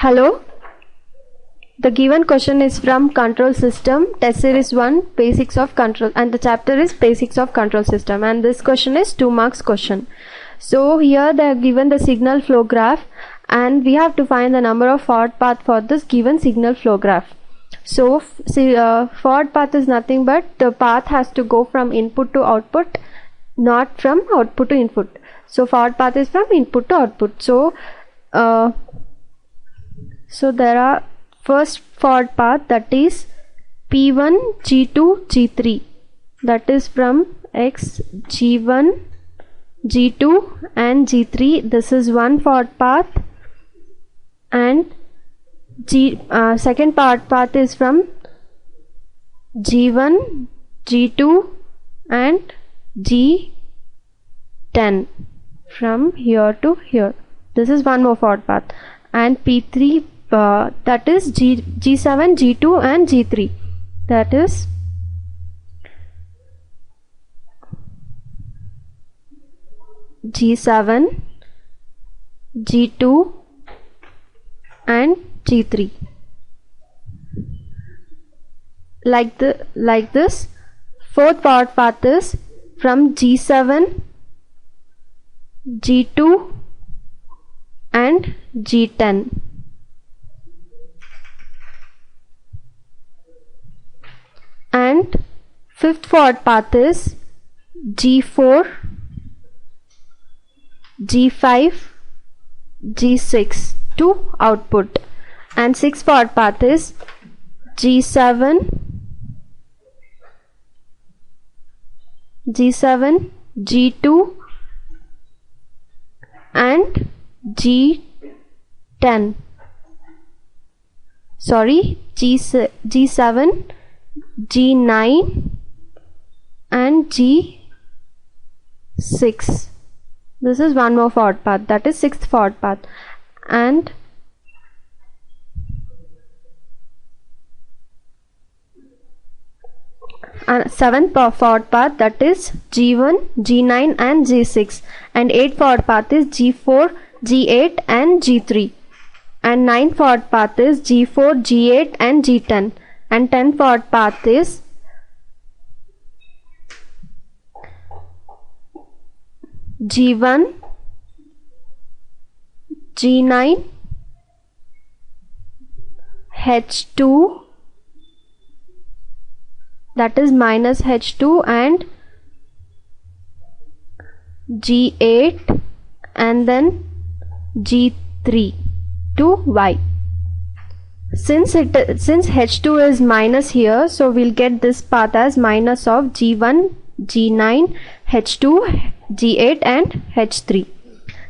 Hello. The given question is from Control System, Test Series 1, Basics of Control, and the chapter is Basics of Control System, and this question is 2 marks question. So here they have given the signal flow graph, and we have to find the number of forward path for this given signal flow graph. So forward path is nothing but the path has to go from input to output, not from output to input. So forward path is from input to output. So there are first forward path, that is P1, G2, G3, that is from X, G1, G2 and G3. This is one forward path, and second forward path is from G1, G2 and G10 from here to here. This is one more forward path, and P3 that is G7, G2 and G3, that is G7, G2 and G3. Like this. Fourth forward path is from G7, G2 and G10. And fifth forward path is G4, G5, G6 to output, and sixth forward path is G7, G2 and G10. Sorry, G7, G9 and G6. This is one more forward path, that is sixth forward path, and seventh forward path, that is G1, G9 and G6, and eighth forward path is G4, G8 and G3, and ninth forward path is G4, G8 and G10, and 10th forward path is G1, G9, H2, that is minus H2, and G8 and then G3 to Y. Since H2 is minus here, so we'll get this path as minus of G1, G9, H2, G8 and H3.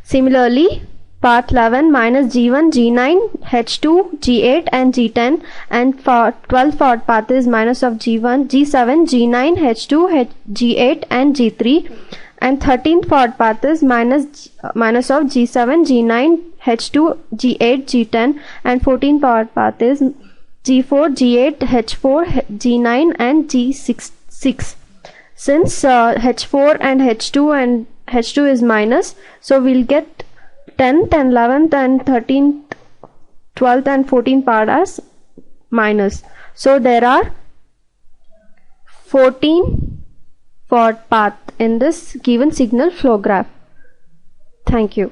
Similarly, path 11 minus G1, G9, H2, G8 and G10, and for 12th forward path is minus of G1, G7, G9, H2, G8 and G3, and 13th forward path is minus of G7, G9, H2, G8, G10, and 14th forward path is G4, G8, H4, G9 and G6. Since H4 and H2 and H2 is minus, so we'll get 10th and 11th and 13th, 12th and 14th part as minus. So there are 14 forward path in this given signal flow graph. Thank you.